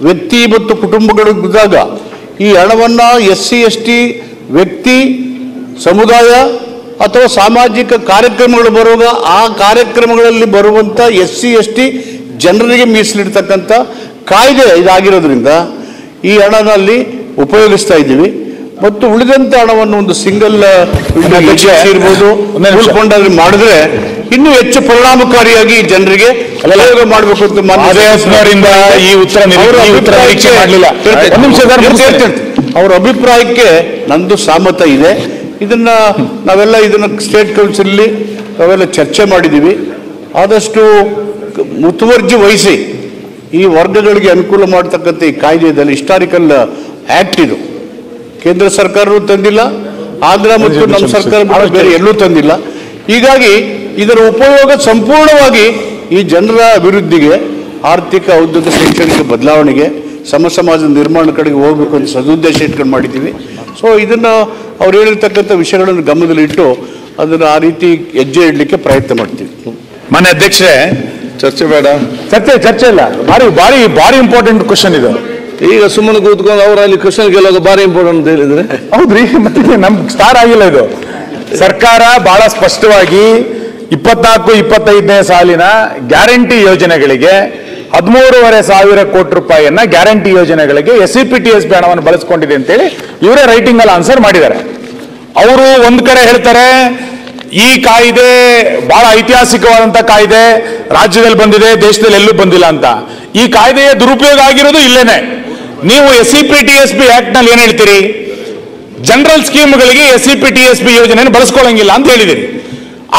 ವ್ಯಕ್ತಿ ಮತ್ತು ಕುಟುಂಬಗಳಿದ್ದಾಗ ಈ ಹಣವನ್ನು SC ST ವ್ಯಕ್ತಿ ಸಮುದಾಯ ಅಥವಾ ಸಾಮಾಜಿಕ ಕಾರ್ಯಕ್ರಮಗಳು ಬರುವಾಗ ಆ ಕಾರ್ಯಕ್ರಮಗಳಲ್ಲಿ ಬರುವಂಥ SC ST ಜನರಿಗೆ ಮೀಸಲಿಡ್ತಕ್ಕಂಥ ಕಾಯ್ದೆ ಇದಾಗಿರೋದ್ರಿಂದ ಈ ಹಣದಲ್ಲಿ ಉಪಯೋಗಿಸ್ತಾ ಇದ್ದೀವಿ ಮತ್ತು ಉಳಿದಂಥ ಹಣವನ್ನು ಒಂದು ಸಿಂಗಲ್ ಇರ್ಬೋದು ಉಳ್ಕೊಂಡಾದ್ರೆ ಮಾಡಿದ್ರೆ ಇನ್ನೂ ಹೆಚ್ಚು ಪರಿಣಾಮಕಾರಿಯಾಗಿ ಜನರಿಗೆ ಉಪಯೋಗ ಮಾಡಬೇಕು ಅಂತ ಈ ಅವರ ಅಭಿಪ್ರಾಯಕ್ಕೆ ನಂದು ಸಹಮತ ಇದೆ. ನಾವೆಲ್ಲ ಇದನ್ನ ಸ್ಟೇಟ್ ಕೌನ್ಸಿಲ್ ನಾವೆಲ್ಲ ಚರ್ಚೆ ಮಾಡಿದ್ದೀವಿ. ಆದಷ್ಟು ಮುತುವರ್ಜಿ ವಹಿಸಿ ಈ ವರ್ಗಗಳಿಗೆ ಅನುಕೂಲ ಮಾಡತಕ್ಕಂಥ ಈ ಕಾಯ್ದೆಯಲ್ಲಿ ಹಿಸ್ಟಾರಿಕಲ್ ಆಕ್ಟ್ ಇದು ಕೇಂದ್ರ ಸರ್ಕಾರವೂ ತಂದಿಲ್ಲ, ಆಂಧ್ರ ಮತ್ತು ನಮ್ಮ ಸರ್ಕಾರ ಬೇರೆ ಎಲ್ಲೂ ತಂದಿಲ್ಲ. ಹೀಗಾಗಿ ಇದರ ಉಪಯೋಗ ಸಂಪೂರ್ಣವಾಗಿ ಈ ಜನರ ಅಭಿವೃದ್ಧಿಗೆ, ಆರ್ಥಿಕ ಔದ್ಯೋಗಿಕ ಶೈಕ್ಷಣಿಕ ಬದಲಾವಣೆಗೆ, ಸಮಾಜದ ನಿರ್ಮಾಣ ಕಡೆಗೆ ಹೋಗಬೇಕು ಅಂತ ಸದುದ್ದೇಶ ಇಟ್ಕೊಂಡು ಮಾಡಿದ್ದೀವಿ. ಸೊ ಇದನ್ನು ಅವ್ರು ಹೇಳಿರ್ತಕ್ಕಂಥ ವಿಷಯಗಳನ್ನು ಗಮನದಲ್ಲಿಟ್ಟು ಅದನ್ನು ಆ ರೀತಿ ಹೆಜ್ಜೆ ಇಡಲಿಕ್ಕೆ ಪ್ರಯತ್ನ ಮಾಡ್ತೀವಿ. ಮಾನ್ಯ ಅಧ್ಯಕ್ಷರೇ, ಚರ್ಚೆ ಬೇಡ, ಚರ್ಚೆ ಇಲ್ಲ. ಭಾರಿ ಇಂಪಾರ್ಟೆಂಟ್ ಕ್ವಶನ್ ಇದು. ಈಗ ಸುಮ್ಮನೆ ಕೂತ್ಕೊಂಡು ಅವ್ರು ಅಲ್ಲಿ ಕ್ವಶನ್ ಗೆಲ್ಲೋದು ಭಾರಿ ಇಂಪಾರ್ಟೆಂಟ್ ಅಂತ ಹೇಳಿದ್ರೆ ಹೌದ್ರಿ, ಮತ್ತೆ ನಮ್ಗೆ ಸ್ಟಾರ್ ಆಗಿಲ್ಲ ಇದು. ಸರ್ಕಾರ ಬಹಳ ಸ್ಪಷ್ಟವಾಗಿ 24-25ನೇ ಸಾಲಿನ ಗ್ಯಾರಂಟಿ ಯೋಜನೆಗಳಿಗೆ 13,500 ಕೋಟಿ ರೂಪಾಯಿಯನ್ನ ಗ್ಯಾರಂಟಿ ಯೋಜನೆಗಳಿಗೆ SCPTSP ಹಣವನ್ನು ಬಳಸ್ಕೊಂಡಿದೆ ಅಂತೇಳಿ ಇವರೇ ರೈಟಿಂಗ್ ಅಲ್ಲಿ ಆನ್ಸರ್ ಮಾಡಿದ್ದಾರೆ. ಅವರು ಒಂದ್ ಕಡೆ ಹೇಳ್ತಾರೆ ಈ ಕಾಯ್ದೆ ಬಹಳ ಐತಿಹಾಸಿಕವಾದಂತ ಕಾಯ್ದೆ, ರಾಜ್ಯದಲ್ಲಿ ಬಂದಿದೆ, ದೇಶದಲ್ಲಿ ಎಲ್ಲೂ ಬಂದಿಲ್ಲ ಅಂತ. ಈ ಕಾಯ್ದೆಯ ದುರುಪಯೋಗ ಆಗಿರೋದು ಇಲ್ಲೇನೆ. ನೀವು SCPTSP ಆಕ್ಟ್ ನಲ್ಲಿ ಏನ್ ಹೇಳ್ತೀರಿ? ಜನರಲ್ ಸ್ಕೀಮ್ಗಳಿಗೆ SCPTSP ಯೋಜನೆಯನ್ನು ಬಳಸ್ಕೊಳ್ಳಂಗಿಲ್ಲ ಅಂತ ಹೇಳಿದಿರಿ.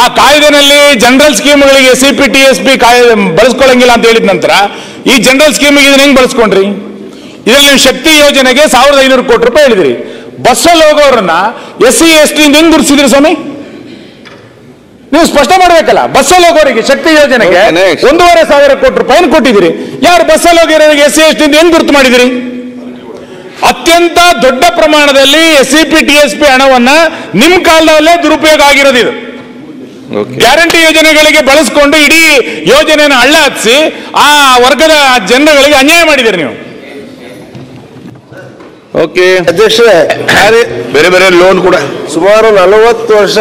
ಆ ಕಾಯ್ದೆನಲ್ಲಿ ಜನರಲ್ ಸ್ಕೀಮ್ಗಳಿಗೆ SCPTSP ಬಳಸ್ಕೊಳ್ಳಂಗಿಲ್ಲ ಅಂತ ಹೇಳಿದ ನಂತರ ಈ ಜನರಲ್ ಸ್ಕೀಮಿಗೆ ಇದನ್ನ ಹೆಂಗ್ ಬಳಸ್ಕೊಂಡ್ರಿ? ಇದರಲ್ಲಿ ನೀವು ಶಕ್ತಿ ಯೋಜನೆಗೆ 1,500 ಕೋಟಿ ರೂಪಾಯಿ ಹೇಳಿದಿರಿ. ಬಸ್ಸಲ್ಲಿ ಹೋಗೋರನ್ನ SC ST ಹೆಂಗ್ ಗುರುತಿಸಿದ್ರಿ ಸ್ವಾಮಿ? ನೀವು ಸ್ಪಷ್ಟ ಮಾಡಬೇಕಲ್ಲ. ಬಸ್ಸಲ್ಲಿ ಹೋಗೋರಿಗೆ ಶಕ್ತಿ ಯೋಜನೆಗೆ 1,500 ಕೋಟಿ ರೂಪಾಯಿ ಕೊಟ್ಟಿದ್ದೀರಿ. ಯಾರು ಬಸ್ಸಲ್ಲಿ ಹೋಗಿರೋರಿಗೆ SC ST ಹೆಂಗ್ ಗುರುತು ಮಾಡಿದಿರಿ? ಅತ್ಯಂತ ದೊಡ್ಡ ಪ್ರಮಾಣದಲ್ಲಿ SCPTSP ಹಣವನ್ನ ನಿಮ್ಮ ಕಾಲದಲ್ಲೇ ದುರುಪಯೋಗ ಆಗಿರೋದು ಇದು. ಗ್ಯಾರಂಟಿ ಯೋಜನೆಗಳಿಗೆ ಬಳಸಿಕೊಂಡು ಇಡೀ ಯೋಜನೆಯನ್ನು ಹಳ್ಳ ಹತ್ತಿಸಿ ಆ ವರ್ಗದ ಜನಗಳಿಗೆ ಅನ್ಯಾಯ ಮಾಡಿದ್ದೀರಿ ನೀವು. ಓಕೆ ಅಧ್ಯಕ್ಷರೇ, ಬೇರೆ ಬೇರೆ ಲೋನ್ ಕೂಡ ಸುಮಾರು 40 ವರ್ಷ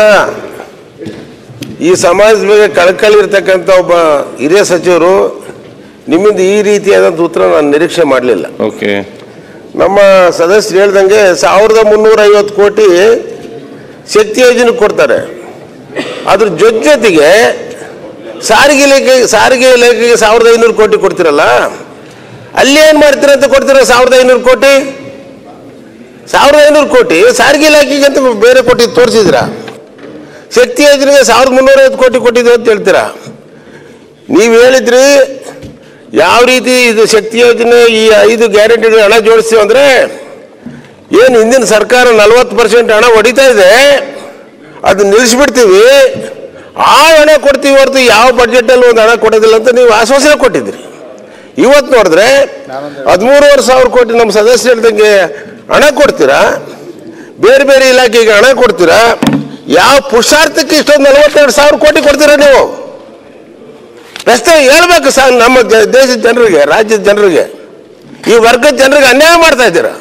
ಈ ಸಮಾಜದ ಬಗ್ಗೆ ಕಳಕಳಿ ಇರ್ತಕ್ಕಂಥ ಒಬ್ಬ ಹಿರಿಯ ಸಚಿವರು ನಿಮ್ಮಿಂದ ಈ ರೀತಿಯಾದಂಥ ಉತ್ತರ ನಾನು ನಿರೀಕ್ಷೆ ಮಾಡಲಿಲ್ಲ. ಓಕೆ, ನಮ್ಮ ಸದಸ್ಯರು ಹೇಳ್ದಂಗೆ 1,350 ಕೋಟಿ ಶಕ್ತಿ ಯೋಜನೆ ಕೊಡ್ತಾರೆ. ಅದ್ರ ಜೊತೆಗೆ ಸಾರಿಗೆ ಇಲಾಖೆಗೆ 1,500 ಕೋಟಿ ಕೊಡ್ತಿರಲ್ಲ, ಅಲ್ಲಿ ಏನ್ ಮಾಡ್ತೀರ ಅಂತ ಕೊಡ್ತೀರ? 1,500 ಕೋಟಿ 1,500 ಕೋಟಿ ಸಾರಿಗೆ ಇಲಾಖೆಗೆ ಅಂತ ಬೇರೆ ಕೊಟ್ಟು ತೋರಿಸಿದ್ರ? ಶಕ್ತಿ ಯೋಜನೆಗೆ 1,350 ಕೋಟಿ ಕೊಟ್ಟಿದ್ದು ಅಂತ ಹೇಳ್ತೀರಾ? ನೀವು ಹೇಳಿದ್ರಿ ಯಾವ ರೀತಿ ಇದು ಶಕ್ತಿ ಯೋಜನೆ ಈ 5 ಗ್ಯಾರಂಟಿಗಳು ಹಣ ಜೋಡಿಸ್ತೀವಿ ಅಂದ್ರೆ ಏನು ಹಿಂದಿನ ಸರ್ಕಾರ 40% ಹಣ ಹೊಡಿತಾ ಇದೆ, ಅದು ನಿಲ್ಲಿಸ್ಬಿಡ್ತೀವಿ, ಆ ಹಣ ಕೊಡ್ತೀವಿ ಹೊರತು ಯಾವ ಬಜೆಟಲ್ಲಿ ಒಂದು ಹಣ ಕೊಡೋದಿಲ್ಲ ಅಂತ ನೀವು ಆಶ್ವಾಸನೆ ಕೊಟ್ಟಿದ್ರಿ. ಇವತ್ತು ನೋಡಿದ್ರೆ 13,500 ಕೋಟಿ ನಮ್ಮ ಸದಸ್ಯರು ಹೇಳ್ದಂಗೆ ಹಣ ಕೊಡ್ತೀರಾ, ಬೇರೆ ಬೇರೆ ಇಲಾಖೆಗೆ ಹಣ ಕೊಡ್ತೀರಾ. ಯಾವ ಪುರುಷಾರ್ಥಕ್ಕೆ ಇಷ್ಟೊಂದು 42,000 ಕೋಟಿ ಕೊಡ್ತೀರಾ ನೀವು? ಪ್ರಶ್ನೆ ಹೇಳ್ಬೇಕು ಸರ್. ನಮ್ಮ ದೇಶದ ಜನರಿಗೆ, ರಾಜ್ಯದ ಜನರಿಗೆ, ಈ ವರ್ಗದ ಜನರಿಗೆ ಅನ್ಯಾಯ ಮಾಡ್ತಾ ಇದ್ದೀರಾ.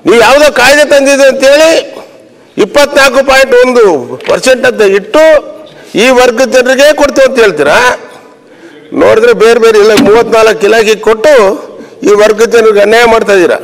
ನೀವು ಯಾವುದೋ ಕಾಯ್ದೆ ತಂದಿದೆ ಅಂತೇಳಿ 24.1% ಅಂತ ಇಟ್ಟು ಈ ವರ್ಗದ ಜನರಿಗೆ ಕೊಡ್ತೀವಿ ಅಂತ ಹೇಳ್ತೀರಾ. ನೋಡಿದ್ರೆ ಬೇರೆ ಬೇರೆ ಇಲ್ಲ 34 ಇಲಾಖೆಗೆ ಕೊಟ್ಟು ಈ ವರ್ಗದ ಜನರಿಗೆ ಅನ್ಯಾಯ ಮಾಡ್ತಾ ಇದ್ದೀರಾ.